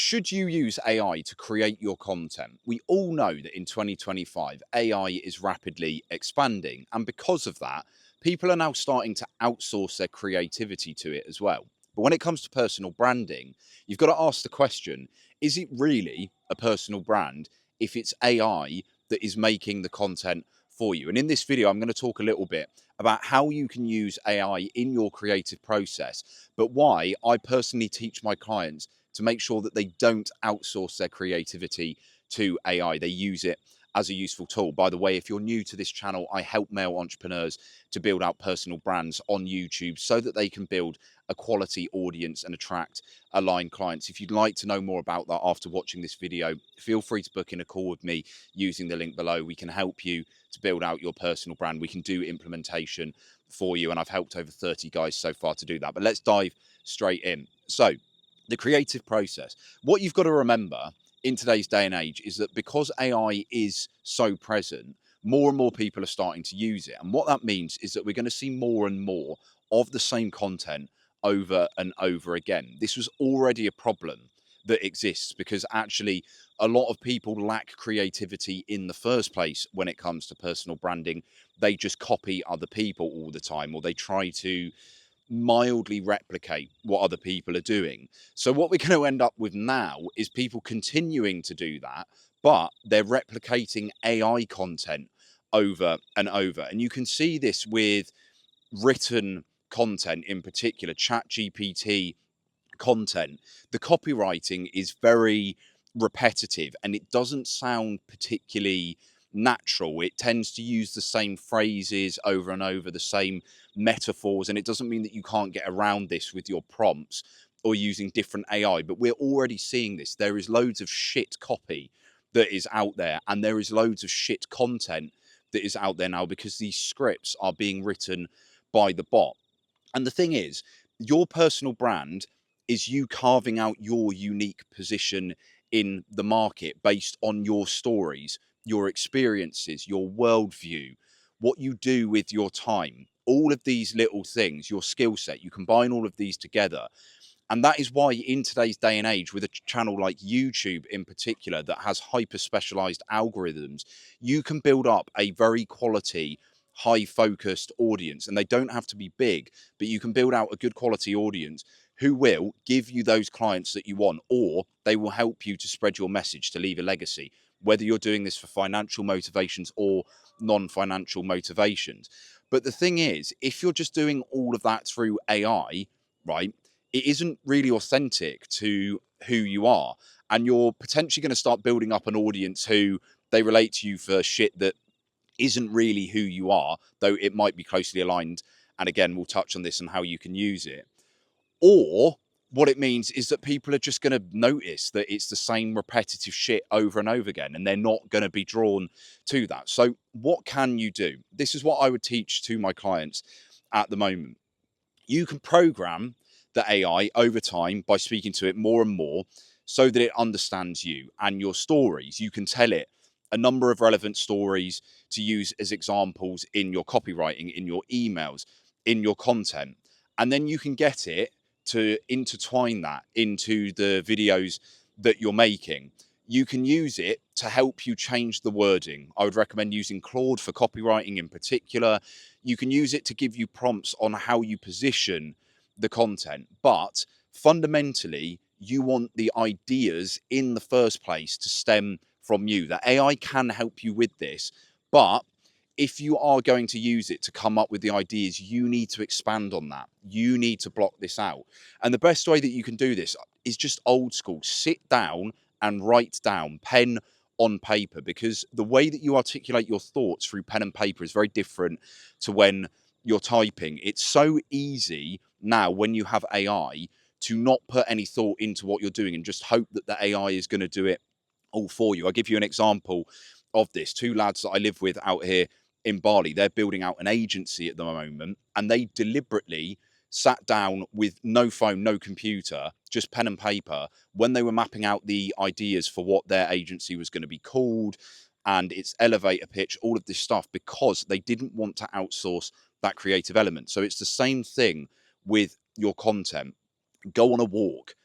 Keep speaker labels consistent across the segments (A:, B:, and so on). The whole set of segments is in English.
A: Should you use AI to create your content? We all know that in 2025, AI is rapidly expanding. And because of that, people are now starting to outsource their creativity to it as well. But when it comes to personal branding, you've got to ask the question, is it really a personal brand if it's AI that is making the content for you? And in this video, I'm going to talk a little bit about how you can use AI in your creative process, but why I personally teach my clients to make sure that they don't outsource their creativity to AI. They use it as a useful tool. By the way, if you're new to this channel, I help male entrepreneurs to build out personal brands on YouTube so that they can build a quality audience and attract aligned clients. If you'd like to know more about that after watching this video, feel free to book in a call with me using the link below. We can help you to build out your personal brand. We can do implementation for you, and I've helped over 30 guys so far to do that. But let's dive straight in. So, the creative process. What you've got to remember in today's day and age is that because AI is so present, more and more people are starting to use it. And what that means is that we're going to see more and more of the same content over and over again. This was already a problem that exists because actually a lot of people lack creativity in the first place when it comes to personal branding. They just copy other people all the time, or they try to mildly replicate what other people are doing. So what we're going to end up with now is people continuing to do that, but they're replicating AI content over and over. And you can see this with written content in particular, ChatGPT content. The copywriting is very repetitive and it doesn't sound particularly natural. It tends to use the same phrases over and over, the same metaphors, and it doesn't mean that you can't get around this with your prompts or using different AI, but we're already seeing this. There is loads of shit copy that is out there, and there is loads of shit content that is out there now because these scripts are being written by the bot. And the thing is, your personal brand is you carving out your unique position in the market based on your stories, your experiences, your worldview, what you do with your time, all of these little things, your skill set. You combine all of these together. And that is why in today's day and age, with a channel like YouTube in particular, that has hyper specialized algorithms, you can build up a very quality, high focused audience. And they don't have to be big, but you can build out a good quality audience who will give you those clients that you want, or they will help you to spread your message, to leave a legacy, whether you're doing this for financial motivations or non-financial motivations. But the thing is, if you're just doing all of that through AI, right, it isn't really authentic to who you are. And you're potentially going to start building up an audience who they relate to you for shit that isn't really who you are, though it might be closely aligned. And again, we'll touch on this and how you can use it. Or what it means is that people are just going to notice that it's the same repetitive shit over and over again, and they're not going to be drawn to that. So what can you do? This is what I would teach to my clients at the moment. You can program the AI over time by speaking to it more and more so that it understands you and your stories. You can tell it a number of relevant stories to use as examples in your copywriting, in your emails, in your content. And then you can get it to intertwine that into the videos that you're making. You can use it to help you change the wording. I would recommend using Claude for copywriting in particular. You can use it to give you prompts on how you position the content. But fundamentally, you want the ideas in the first place to stem from you. The AI can help you with this, but if you are going to use it to come up with the ideas, you need to expand on that. You need to block this out. And the best way that you can do this is just old school. Sit down and write down, pen on paper, because the way that you articulate your thoughts through pen and paper is very different to when you're typing. It's so easy now when you have AI to not put any thought into what you're doing and just hope that the AI is going to do it all for you. I'll give you an example of this. Two lads that I live with out here in Bali, they're building out an agency at the moment, and they deliberately sat down with no phone, no computer, just pen and paper when they were mapping out the ideas for what their agency was going to be called and its elevator pitch, all of this stuff, because they didn't want to outsource that creative element. So it's the same thing with your content. Go on a walk,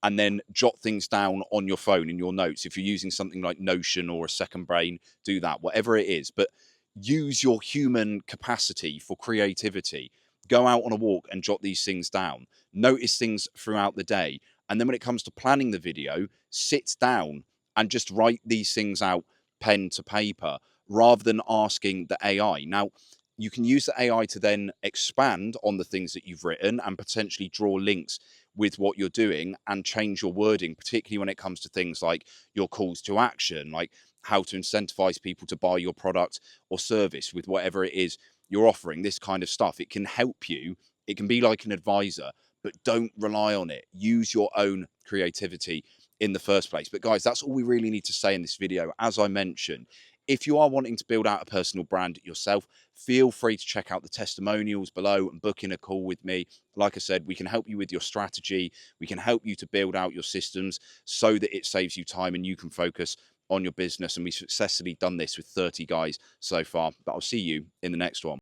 A: and then jot things down on your phone in your notes. If you're using something like Notion or a second brain, do that, whatever it is. But use your human capacity for creativity. Go out on a walk and jot these things down. Notice things throughout the day. And then when it comes to planning the video, sit down and just write these things out pen to paper rather than asking the AI. Now, you can use the AI to then expand on the things that you've written and potentially draw links with what you're doing and change your wording, particularly when it comes to things like your calls to action, like how to incentivize people to buy your product or service with whatever it is you're offering, this kind of stuff. It can help you. It can be like an advisor, but don't rely on it. Use your own creativity in the first place. But guys, that's all we really need to say in this video. As I mentioned, if you are wanting to build out a personal brand yourself, feel free to check out the testimonials below and book in a call with me. Like I said, we can help you with your strategy. We can help you to build out your systems so that it saves you time and you can focus on your business. And we've successfully done this with 30 guys so far. But I'll see you in the next one.